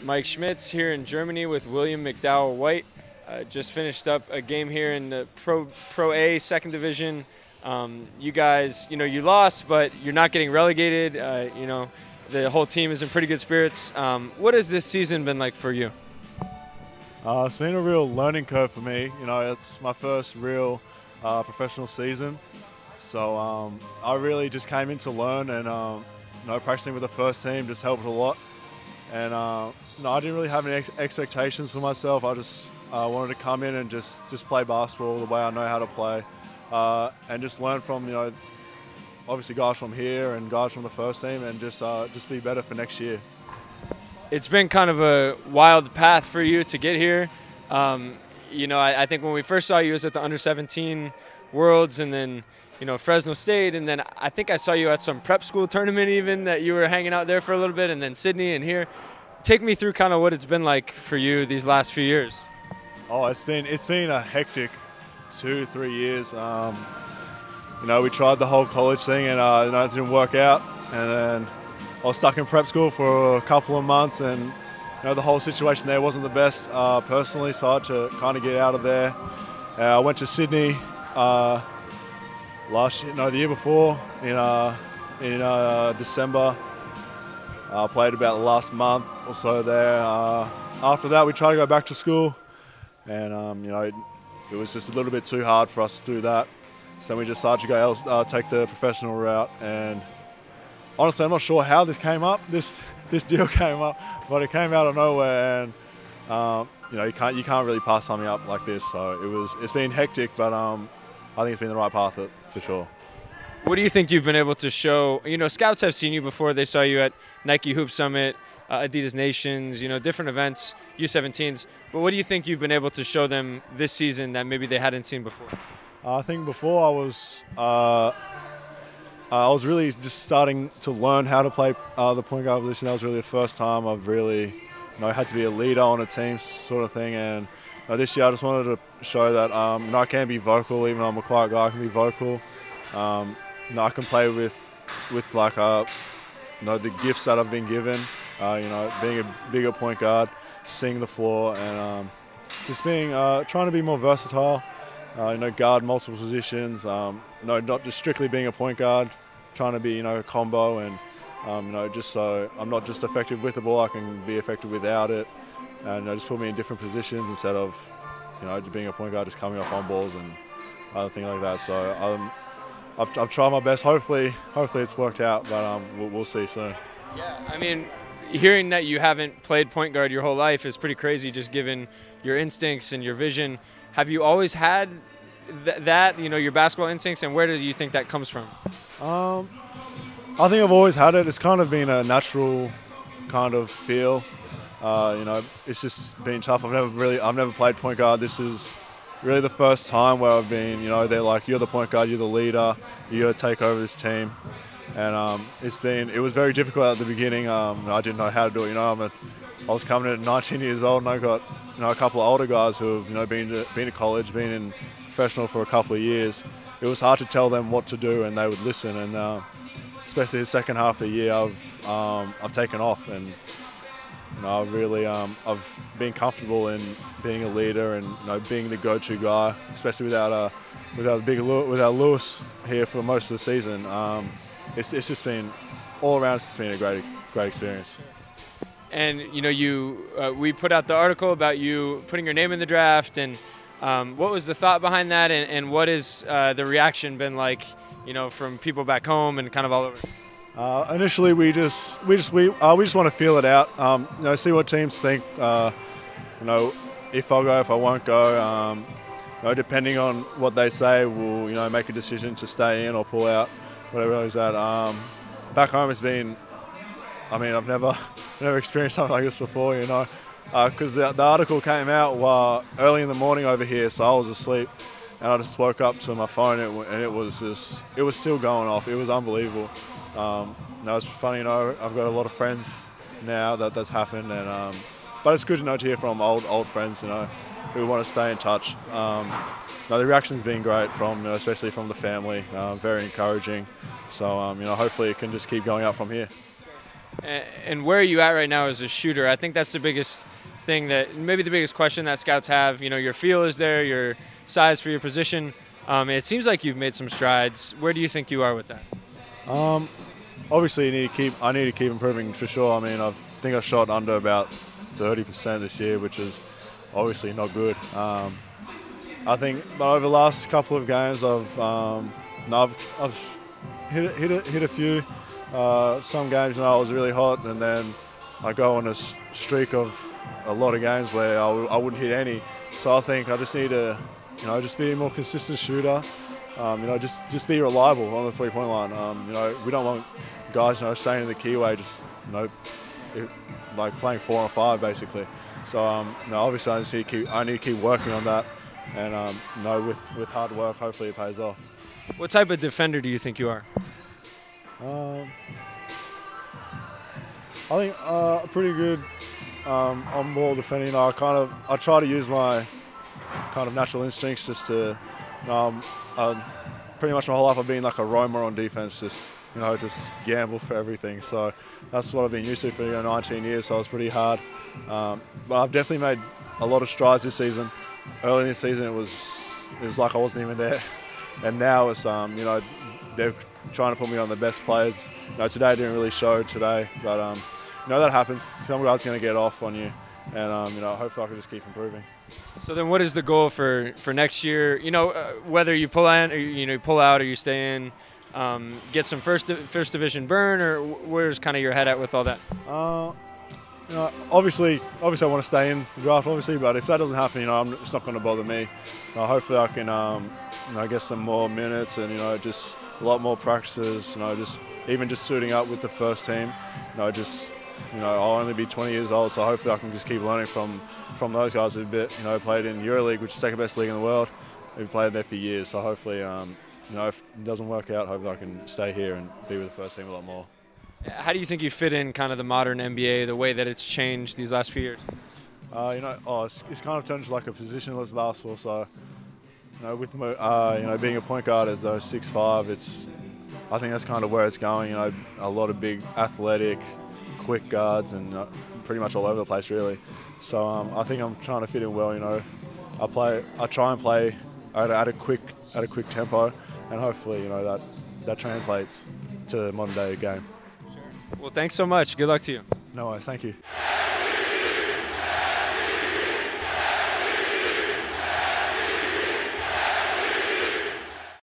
Mike Schmitz here in Germany with William McDowell-White. Just finished up a game here in the Pro A second division. You guys, you lost, but you're not getting relegated. The whole team is in pretty good spirits. What has this season been like for you? It's been a real learning curve for me. It's my first real professional season. So I really just came in to learn, and practicing with the first team just helped a lot. And I didn't really have any expectations for myself. I just wanted to come in and just play basketball the way I know how to play, and just learn from obviously guys from here and guys from the first team, and just be better for next year. It's been kind of a wild path for you to get here. I think when we first saw you, it was at the Under-17 Worlds, and then Fresno State, and then I think I saw you at some prep school tournament even, that you were hanging out there for a little bit, and then Sydney and here. Take me through kind of what it's been like for you these last few years. Oh, it's been a hectic 2-3 years. We tried the whole college thing, and it didn't work out, and then I was stuck in prep school for a couple of months, and the whole situation there wasn't the best personally, so I had to kind of get out of there. I went to Sydney the year before in December. I played about the last month or so there. After that, we tried to go back to school, and it was just a little bit too hard for us to do that. So we decided to go take the professional route. And honestly, I'm not sure how this came up. This deal came up, but it came out of nowhere, and you can't really pass something up like this. So it's been hectic, but I think it's been the right path for sure. What do you think you've been able to show? Scouts have seen you before. They saw you at Nike Hoop Summit, Adidas Nations, different events, U17s. But what do you think you've been able to show them this season that maybe they hadn't seen before? I think before I was really just starting to learn how to play the point guard position. That was really the first time I've really had to be a leader on a team sort of thing. And this year I just wanted to show that I can be vocal, even though I'm a quiet guy. I can be vocal. I can play with like the gifts that I've been given. Being a bigger point guard, seeing the floor, and just being trying to be more versatile. Guard multiple positions. Not just strictly being a point guard. Trying to be a combo, and just so I'm not just effective with the ball, I can be effective without it, and just put me in different positions instead of being a point guard just coming off on balls and other things like that. So I've tried my best. Hopefully it's worked out, but we'll see soon. Yeah, I mean, hearing that you haven't played point guard your whole life is pretty crazy, just given your instincts and your vision. Have you always had that, your basketball instincts, and where do you think that comes from? I think I've always had it. It's kind of been a natural kind of feel. It's just been tough. I've never played point guard. This is really the first time where I've been, they're like, you're the point guard, you're the leader, you got to take over this team. And it was very difficult at the beginning. I didn't know how to do it. I was coming in at 19 years old, and I got a couple of older guys who have been to college, been in professional for a couple of years. It was hard to tell them what to do, and they would listen. And especially the second half of the year, I've taken off, and I've been comfortable in being a leader and being the go-to guy, especially without Lewis here for most of the season. It's just been all around. It's just been a great experience. And we put out the article about you putting your name in the draft, and what was the thought behind that, and what is the reaction been like, from people back home and kind of all over? Initially, we just want to feel it out. See what teams think. If I'll go, if I won't go. Depending on what they say, we'll make a decision to stay in or pull out, whatever it is that. Back home, it's been. I've never experienced something like this before. Because the article came out early in the morning over here, so I was asleep, and I just woke up to my phone, and it was still going off. It was unbelievable. It's funny, I've got a lot of friends now that's happened, and but it's good to hear from old friends, who want to stay in touch. The reaction's been great especially from the family, very encouraging. So hopefully it can just keep going up from here. And where are you at right now as a shooter? I think that's the biggest thing, that maybe the biggest question that scouts have. You know, your feel is there, your size for your position. It seems like you've made some strides. Where do you think you are with that? Obviously, I need to keep improving for sure. I mean, I think I shot under about 30% this year, which is obviously not good. I think, but over the last couple of games, I've hit a few. Some games, I was really hot, and then I go on a streak of a lot of games where I wouldn't hit any. So I think I just need to, just be a more consistent shooter. Just be reliable on the three-point line. We don't want guys, staying in the keyway, just, like playing 4 on 5 basically. So, obviously I need to keep working on that, and with hard work, hopefully it pays off. What type of defender do you think you are? I think pretty good on ball defending. I try to use my kind of natural instincts just to. Pretty much my whole life I've been like a roamer on defense, just gamble for everything. So that's what I've been used to for 19 years. So it's pretty hard. But I've definitely made a lot of strides this season. Early in this season it was like I wasn't even there, and now it's they're trying to put me on the best players. Today didn't really show today, but that happens. Some guys are going to get off on you, and hopefully I can just keep improving. So then, what is the goal for next year? Whether you pull out, or you pull out, or you stay in, get some first division burn, or where's kind of your head at with all that? Obviously I want to stay in the draft, obviously, but if that doesn't happen, it's not going to bother me. Hopefully I can, get some more minutes and just a lot more practices. Just suiting up with the first team. I'll only be 20 years old, so hopefully I can just keep learning from those guys who've played in EuroLeague, which is the second best league in the world. Who've played there for years, so hopefully, if it doesn't work out, hopefully I can stay here and be with the first team a lot more. How do you think you fit in kind of the modern NBA, the way that it's changed these last few years? It's kind of turned to like a positionless basketball. So, with being a point guard at 6'5", I think that's kind of where it's going. A lot of big, athletic, quick guards, and pretty much all over the place, really. So I think I'm trying to fit in well. I try and play at a quick tempo, and hopefully, that translates to the modern day game. Well, thanks so much. Good luck to you. No worries. Thank you.